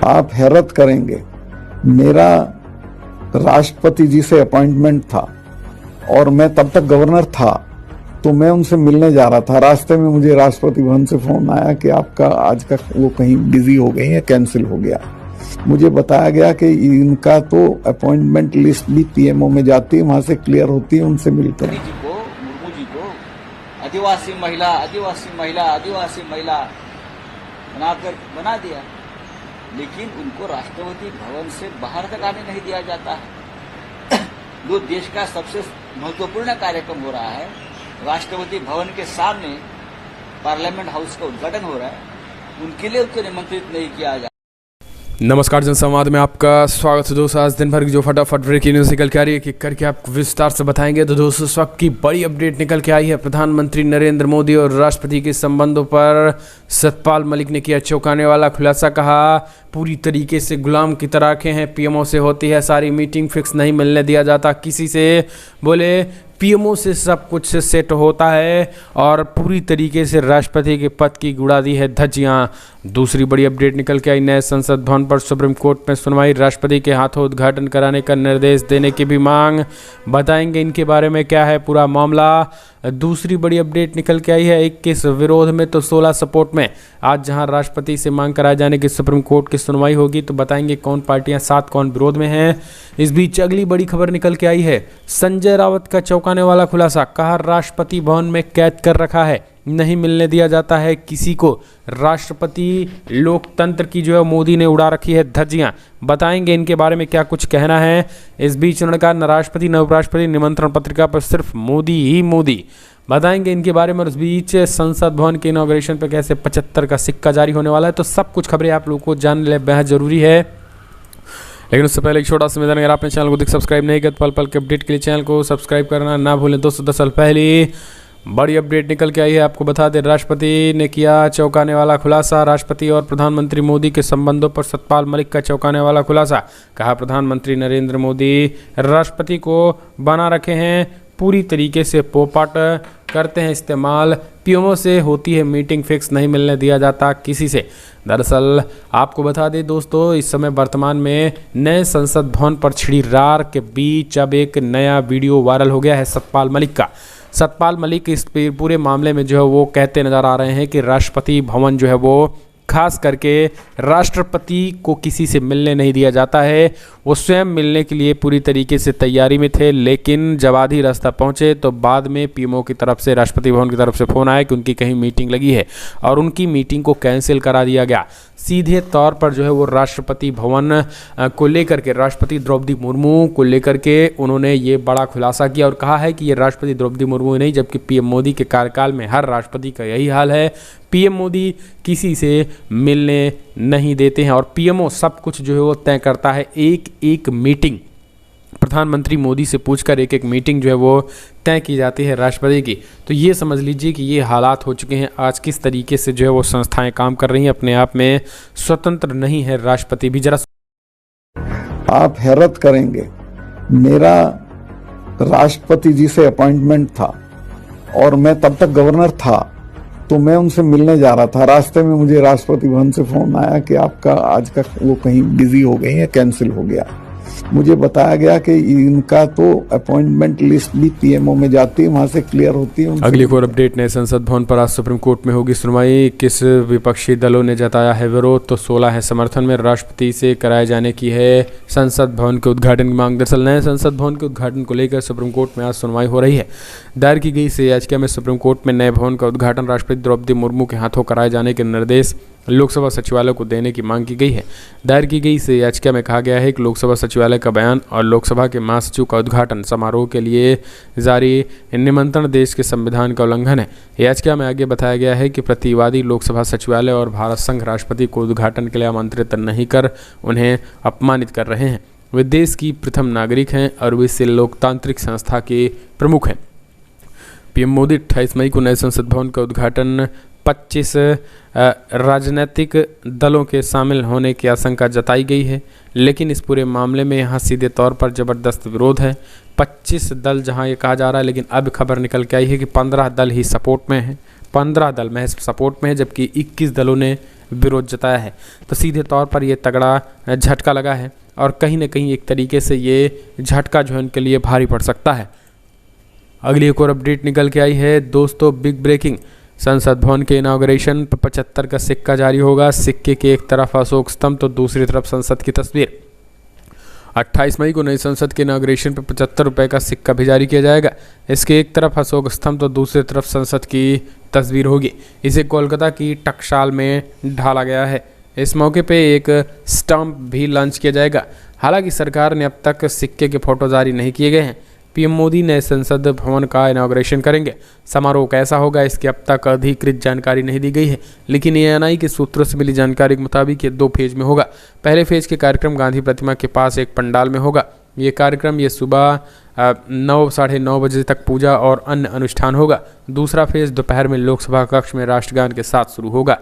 आप हैरत करेंगे, मेरा राष्ट्रपति जी से अपॉइंटमेंट था और मैं तब तक गवर्नर था, तो मैं उनसे मिलने जा रहा था। रास्ते में मुझे राष्ट्रपति भवन से फोन आया कि आपका आज का वो कहीं बिजी हो गई है, कैंसिल हो गया। मुझे बताया गया कि इनका तो अपॉइंटमेंट लिस्ट भी पीएमओ में जाती है, वहां से क्लियर होती है, उनसे मिलकर मुर्मू जी को आदिवासी महिला बना दिया, लेकिन उनको राष्ट्रपति भवन से बाहर तक आने नहीं दिया जाता है। जो देश का सबसे महत्वपूर्ण कार्यक्रम हो रहा है, राष्ट्रपति भवन के सामने पार्लियामेंट हाउस का उद्घाटन हो रहा है, उनके लिए उनको निमंत्रित नहीं किया जाता। नमस्कार, जनसंवाद में आपका स्वागत है दोस्तों। आज दिन भर की जो फटाफट ब्रेकिंग न्यूज निकल के आ रही है, एक करके आपको विस्तार से बताएंगे। तो दोस्तों, इस वक्त की बड़ी अपडेट निकल के आई है। प्रधानमंत्री नरेंद्र मोदी और राष्ट्रपति के संबंधों पर सतपाल मलिक ने किया चौंकाने वाला खुलासा। कहा, पूरी तरीके से गुलाम की तरह रखे हैं, पीएमओ से होती है सारी मीटिंग, फिक्स नहीं मिलने दिया जाता किसी से। बोले पीएमओ से सब कुछ सेट होता है और पूरी तरीके से राष्ट्रपति के पद की उड़ा दी है धज्जियां। दूसरी बड़ी अपडेट निकल के आई, नए संसद भवन पर सुप्रीम कोर्ट में सुनवाई, राष्ट्रपति के हाथों उद्घाटन कराने का निर्देश देने की भी मांग। बताएंगे इनके बारे में क्या है पूरा मामला। दूसरी बड़ी अपडेट निकल के आई है, 21 विरोध में तो 16 सपोर्ट में। आज जहां राष्ट्रपति से मांग कराए जाने की सुप्रीम कोर्ट की सुनवाई होगी, तो बताएंगे कौन पार्टियां साथ कौन विरोध में हैं। इस बीच अगली बड़ी खबर निकल के आई है, संजय राउत का चौंकाने वाला खुलासा। कहा, राष्ट्रपति भवन में कैद कर रखा है, नहीं मिलने दिया जाता है किसी को। राष्ट्रपति लोकतंत्र की जो है मोदी ने उड़ा रखी है धज्जियां। बताएंगे इनके बारे में क्या कुछ कहना है। इस बीच उन्होंने कहा, न राष्ट्रपति न उपराष्ट्रपति निमंत्रण पत्रिका पर सिर्फ मोदी ही मोदी। बताएंगे इनके बारे में। और इस बीच संसद भवन के इनॉग्रेशन पर कैसे 75 का सिक्का जारी होने वाला है। तो सब कुछ खबरें आप लोगों को जानने ले बेहद जरूरी है। लेकिन उससे पहले एक छोटा सा निवेदन, अगर आपने चैनल को सब्सक्राइब नहीं किया तो पल पल के अपडेट के लिए चैनल को सब्सक्राइब करना ना भूलें। दोस्तों, 10 साल पहले बड़ी अपडेट निकल के आई है, आपको बता दें। राष्ट्रपति ने किया चौंकाने वाला खुलासा। राष्ट्रपति और प्रधानमंत्री मोदी के संबंधों पर सतपाल मलिक का चौंकाने वाला खुलासा। कहा, प्रधानमंत्री नरेंद्र मोदी राष्ट्रपति को बना रखे हैं, पूरी तरीके से पोपट करते हैं इस्तेमाल, पीएमओ से होती है मीटिंग, फिक्स नहीं मिलने दिया जाता किसी से। दरअसल आपको बता दें दोस्तों, इस समय वर्तमान में नए संसद भवन पर छिड़ी रार के बीच अब एक नया वीडियो वायरल हो गया है सतपाल मलिक का। सतपाल मलिक इस पूरे मामले में जो है वो कहते नजर आ रहे हैं कि राष्ट्रपति भवन जो है वो खास करके राष्ट्रपति को किसी से मिलने नहीं दिया जाता है। वो स्वयं मिलने के लिए पूरी तरीके से तैयारी में थे, लेकिन जब आधी रास्ता पहुंचे तो बाद में पीएमओ की तरफ से, राष्ट्रपति भवन की तरफ से फ़ोन आया कि उनकी कहीं मीटिंग लगी है और उनकी मीटिंग को कैंसिल करा दिया गया। सीधे तौर पर जो है वो राष्ट्रपति भवन को लेकर के, राष्ट्रपति द्रौपदी मुर्मू को लेकर के उन्होंने ये बड़ा खुलासा किया और कहा है कि ये राष्ट्रपति द्रौपदी मुर्मू नहीं, जबकि पीएम मोदी के कार्यकाल में हर राष्ट्रपति का यही हाल है। पीएम मोदी किसी से मिलने नहीं देते हैं और पीएमओ सब कुछ जो है वो तय करता है। एक एक मीटिंग प्रधानमंत्री मोदी से पूछकर एक एक मीटिंग जो है वो तय की जाती है राष्ट्रपति की। तो ये समझ लीजिए कि ये हालात हो चुके हैं आज, किस तरीके से जो है वो संस्थाएं काम कर रही हैं, अपने आप में स्वतंत्र नहीं है राष्ट्रपति भी। जरा आप हैरत करेंगे, मेरा राष्ट्रपति जी से अपॉइंटमेंट था और मैं तब तक गवर्नर था, तो मैं उनसे मिलने जा रहा था। रास्ते में मुझे राष्ट्रपति भवन से फोन आया कि आपका आज का वो कहीं बिजी हो गई है, कैंसिल हो गया। मुझे बताया गया कि इनका तो अपॉइंटमेंट लिस्ट भी पीएमओ में जाती है, वहां से क्लियर होती है। अगली और अपडेट, नए संसद भवन पर आज सुप्रीम कोर्ट में होगी सुनवाई। किस विपक्षी दलों ने जताया है विरोध, तो 16 है समर्थन में। राष्ट्रपति से कराए जाने की है संसद भवन के उद्घाटन की मांग। दरअसल नए संसद भवन के उद्घाटन को लेकर सुप्रीम कोर्ट में आज सुनवाई हो रही है। दायर की गई से याचिका में सुप्रीम कोर्ट में नए भवन का उद्घाटन राष्ट्रपति द्रौपदी मुर्मू के हाथों कराए जाने के निर्देश लोकसभा सचिवालय को देने की मांग की गई है। दायर की गई इस याचिका में कहा गया है कि लोकसभा सचिवालय का बयान और लोकसभा के महासचिव का उद्घाटन समारोह के लिए जारी निमंत्रण देश के संविधान का उल्लंघन है। याचिका में आगे बताया गया है कि प्रतिवादी लोकसभा सचिवालय और भारत संघ राष्ट्रपति को उद्घाटन के लिए आमंत्रित नहीं कर उन्हें अपमानित कर रहे हैं। वे देश की प्रथम नागरिक हैं और वे इस लोकतांत्रिक संस्था के प्रमुख हैं। पीएम मोदी 28 मई को नए संसद भवन का उद्घाटन 25 राजनीतिक दलों के शामिल होने की आशंका जताई गई है, लेकिन इस पूरे मामले में यहाँ सीधे तौर पर ज़बरदस्त विरोध है। 25 दल जहाँ ये कहा जा रहा है, लेकिन अब खबर निकल के आई है कि 15 दल ही सपोर्ट में हैं। 15 दल महज सपोर्ट में है, जबकि 21 दलों ने विरोध जताया है। तो सीधे तौर पर ये तगड़ा झटका लगा है और कहीं ना कहीं एक तरीके से ये झटका जो है उनके लिए भारी पड़ सकता है। अगली एक और अपडेट निकल के आई है दोस्तों, बिग ब्रेकिंग। संसद भवन के इनाग्रेशन पर 75 का सिक्का जारी होगा। सिक्के के एक तरफ अशोक स्तंभ तो दूसरी तरफ संसद की तस्वीर। 28 मई को नई संसद के इनाग्रेशन पर 75 रुपये का सिक्का भी जारी किया जाएगा। इसके एक तरफ अशोक स्तंभ तो दूसरी तरफ संसद की तस्वीर होगी। इसे कोलकाता की टकसाल में ढाला गया है। इस मौके पे एक स्टैम्प भी लॉन्च किया जाएगा। हालांकि सरकार ने अब तक सिक्के के फोटो जारी नहीं किए गए हैं। पीएम मोदी नए संसद भवन का इनाग्रेशन करेंगे। समारोह कैसा होगा इसकी अब तक अधिकृत जानकारी नहीं दी गई है, लेकिन एएनआई के सूत्रों से मिली जानकारी के मुताबिक ये 2 फेज में होगा। पहले फेज के कार्यक्रम गांधी प्रतिमा के पास एक पंडाल में होगा। ये कार्यक्रम ये सुबह 9 साढ़े 9 बजे तक पूजा और अन्य अनुष्ठान होगा। दूसरा फेज दोपहर में लोकसभा कक्ष में राष्ट्रगान के साथ शुरू होगा।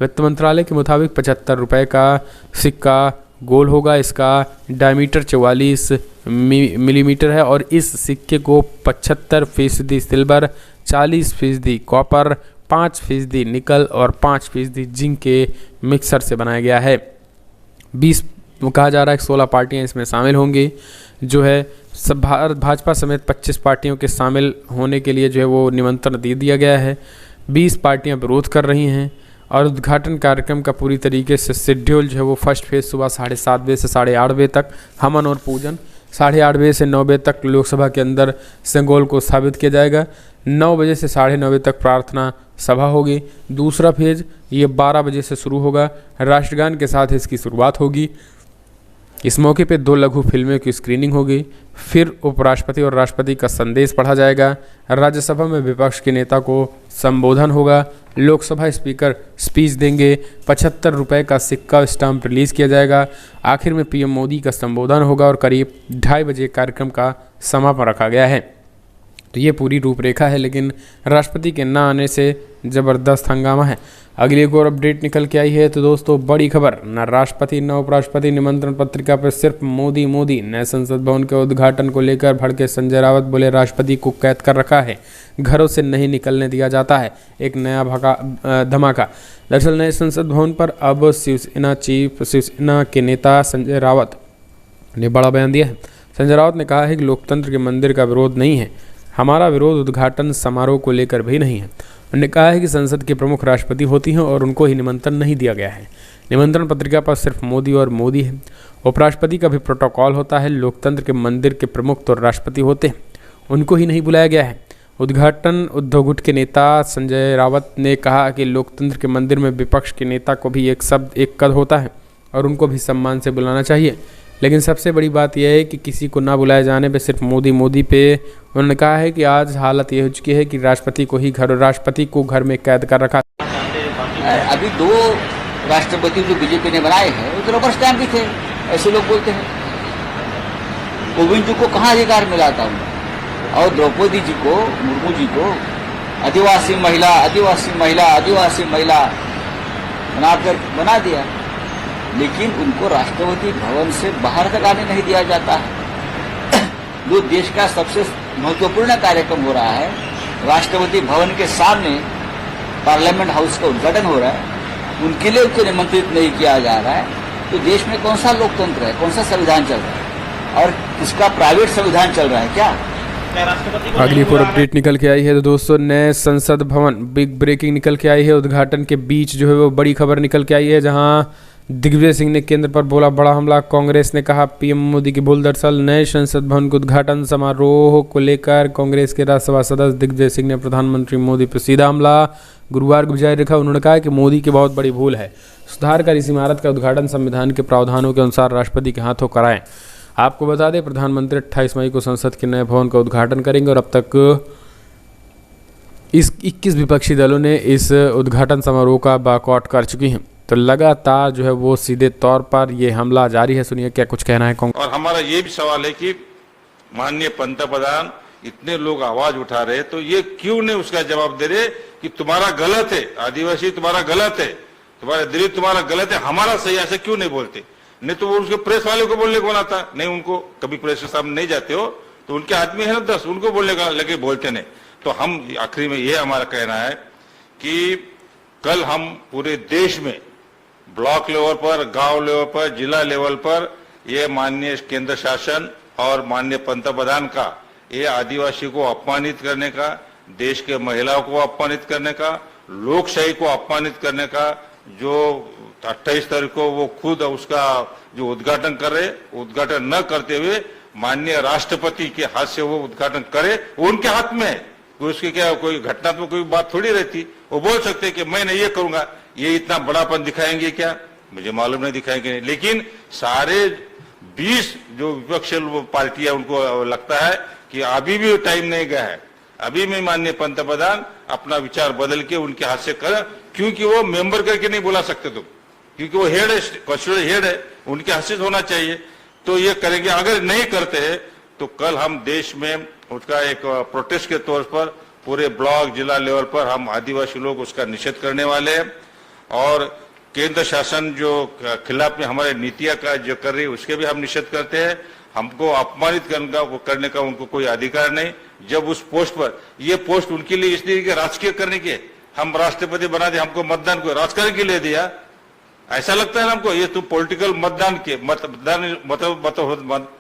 वित्त मंत्रालय के मुताबिक 75 रुपये का सिक्का गोल होगा। इसका डायमीटर 44 मिलीमीटर है और इस सिक्के को 75% सिल्वर, 40% कॉपर, 5% निकल और 5% जिंक के मिक्सर से बनाया गया है। 20 कहा जा रहा है कि 16 पार्टियां इसमें शामिल होंगी। जो है सब भाजपा समेत 25 पार्टियों के शामिल होने के लिए जो है वो निमंत्रण दे दिया गया है। 20 पार्टियां विरोध कर रही हैं और उद्घाटन कार्यक्रम का पूरी तरीके से शेड्यूल जो है वो फर्स्ट फेज सुबह 7:30 बजे से 8:30 बजे तक हवन और पूजन, 8:30 बजे से 9 बजे तक लोकसभा के अंदर सेंगोल को स्थापित किया जाएगा। 9 बजे से 9:30 बजे तक प्रार्थना सभा होगी। दूसरा फेज ये 12 बजे से शुरू होगा। राष्ट्रगान के साथ इसकी शुरुआत होगी। इस मौके पे 2 लघु फिल्मों की स्क्रीनिंग होगी। फिर उपराष्ट्रपति और राष्ट्रपति का संदेश पढ़ा जाएगा। राज्यसभा में विपक्ष के नेता को संबोधन होगा। लोकसभा स्पीकर स्पीच देंगे। 75 रुपये का सिक्का स्टाम्प रिलीज किया जाएगा। आखिर में पीएम मोदी का संबोधन होगा और करीब 2:30 बजे कार्यक्रम का समापन रखा गया है। तो ये पूरी रूपरेखा है, लेकिन राष्ट्रपति के न आने से ज़बरदस्त हंगामा है। अगली एक और अपडेट निकल के आई है तो दोस्तों बड़ी खबर, न राष्ट्रपति न उपराष्ट्रपति निमंत्रण पत्रिका पर सिर्फ मोदी मोदी। नए संसद भवन के उद्घाटन को लेकर भड़के संजय रावत बोले राष्ट्रपति को कैद कर रखा है, घरों से नहीं निकलने दिया जाता है। एक नया धमाका। दरअसल नए संसद भवन पर अब शिवसेना के नेता संजय रावत ने बड़ा बयान दिया है। संजय रावत ने कहा है कि लोकतंत्र के मंदिर का विरोध नहीं है, हमारा विरोध उद्घाटन समारोह को लेकर भी नहीं है। उन्होंने कहा है कि संसद के प्रमुख राष्ट्रपति होती हैं और उनको ही निमंत्रण नहीं दिया गया है। निमंत्रण पत्रिका पर सिर्फ मोदी और मोदी है। उपराष्ट्रपति का भी प्रोटोकॉल होता है। लोकतंत्र के मंदिर के प्रमुख तो राष्ट्रपति होते हैं, उनको ही नहीं बुलाया गया है। उद्घाटन उद्योग गुट के नेता संजय रावत ने कहा कि लोकतंत्र के मंदिर में विपक्ष के नेता को भी एक शब्द एक कद होता है और उनको भी सम्मान से बुलाना चाहिए। लेकिन सबसे बड़ी बात यह है कि किसी को ना बुलाए जाने पे सिर्फ मोदी मोदी पे उन्होंने कहा है कि आज हालत ये हो चुकी है कि राष्ट्रपति को घर में कैद कर रखा। अभी 2 राष्ट्रपति जो बीजेपी ने बनाए हैं वो तो रबर स्टैम्प भी थे, ऐसे लोग बोलते हैं। कोविंद जी को कहाँ अधिकार मिला था और द्रौपदी जी को, मुर्मू जी को आदिवासी महिला बनाकर बना दिया, लेकिन उनको राष्ट्रपति भवन से बाहर तक आने नहीं दिया जाता है। जो देश का सबसे महत्वपूर्ण कार्यक्रम हो रहा है, राष्ट्रपति भवन के सामने पार्लियामेंट हाउस का उद्घाटन हो रहा है, उनके लिए उनको निमंत्रित नहीं किया जा रहा है। तो देश में कौन सा लोकतंत्र है, कौन सा संविधान चल रहा है और किसका प्राइवेट संविधान चल रहा है क्या? अगली और अपडेट निकल के आई है तो दोस्तों नए संसद भवन बिग ब्रेकिंग निकल के आई है। उद्घाटन के बीच जो है वो बड़ी खबर निकल के आई है, जहां दिग्विजय सिंह ने केंद्र पर बोला बड़ा हमला। कांग्रेस ने कहा पीएम मोदी की भूल। दरअसल नए संसद भवन के उद्घाटन समारोह को लेकर कांग्रेस के राज्यसभा सदस्य दिग्विजय सिंह ने प्रधानमंत्री मोदी पर सीधा हमला गुरुवार को जारी रखा। उन्होंने कहा कि मोदी की बहुत बड़ी भूल है, सुधार कर इस इमारत का उद्घाटन संविधान के प्रावधानों के अनुसार राष्ट्रपति के हाथों कराएं। आपको बता दें प्रधानमंत्री 28 मई को संसद के नए भवन का उद्घाटन करेंगे और अब तक इस 21 विपक्षी दलों ने इस उद्घाटन समारोह का बॉयकॉट कर चुकी हैं। तो लगातार जो है वो सीधे तौर पर ये हमला जारी है। सुनिए क्या कुछ कहना है कांग्रेस। और हमारा ये भी सवाल है कि माननीय पंतप्रधान इतने लोग आवाज उठा रहे तो ये क्यों नहीं उसका जवाब दे रहे कि तुम्हारा गलत है, आदिवासी तुम्हारा गलत है, तुम्हारे दलित तुम्हारा गलत है, हमारा सही, ऐसे क्यों नहीं बोलते? नहीं तो वो उसके प्रेस वाले को बोलने कौन आता? नहीं, उनको कभी प्रेस के सामने नहीं जाते हो तो उनके आदमी है ना 10, उनको बोलने का लगे बोलते नहीं। तो हम आखिरी में ये हमारा कहना है कि कल हम पूरे देश में ब्लॉक लेवल पर, गांव लेवल पर, जिला लेवल पर ये माननीय केंद्र शासन और माननीय पंतप्रधान का ये आदिवासी को अपमानित करने का, देश के महिलाओं को अपमानित करने का, लोकशाही को अपमानित करने का, जो 28 तारीख को वो खुद उसका जो उद्घाटन कर रहे, उद्घाटन न करते हुए माननीय राष्ट्रपति के हाथ से वो उद्घाटन करे, वो उनके हाथ में है। उसकी क्या कोई घटनात्मक कोई बात थोड़ी रहती, वो बोल सकते कि मैं ये करूंगा, ये इतना बड़ापन दिखाएंगे क्या, मुझे मालूम नहीं दिखाएंगे। लेकिन सारे 20 जो विपक्षी पार्टियां उनको लगता है कि अभी भी टाइम नहीं गया है, अभी में माननीय पंतप्रधान अपना विचार बदल के उनके हाथ से कर, क्योंकि वो मेंबर करके नहीं बुला सकते तुम, क्योंकि वो हेड है, कॉन्स्टिट्यूएंसी हेड है, उनके हाथ से होना चाहिए, तो ये करेंगे। अगर नहीं करते हैं तो कल हम देश में उसका एक प्रोटेस्ट के तौर पर पूरे ब्लॉक जिला लेवल पर हम आदिवासी लोग उसका निषेध करने वाले हैं। और केंद्र शासन जो खिलाफ में हमारे नीतियां का जो कर रही है उसके भी हम निषेध करते हैं। हमको अपमानित करने का उनको कोई अधिकार नहीं। जब उस पोस्ट पर, ये पोस्ट उनके लिए इसलिए कि राजकीय करने के, हम राष्ट्रपति बना दिया, हमको मतदान को राजकारण के लिए दिया, ऐसा लगता है हमको। ये तुम पॉलिटिकल मतदान के मतलब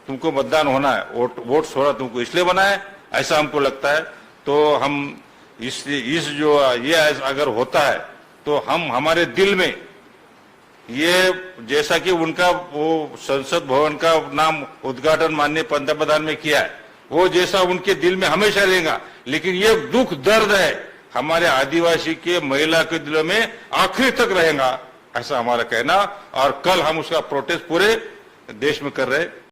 तुमको मतदान होना है, वोट छोड़ा तुमको इसलिए बना है, ऐसा हमको लगता है। तो हम इस जो ये अगर होता है तो हम हमारे दिल में ये, जैसा कि उनका वो संसद भवन का नाम उद्घाटन माननीय पंतप्रधान में किया है, वो जैसा उनके दिल में हमेशा रहेगा। लेकिन ये दुख दर्द है हमारे आदिवासी के महिला के दिलों में आखिरी तक रहेगा, ऐसा हमारा कहना। और कल हम उसका प्रोटेस्ट पूरे देश में कर रहे हैं।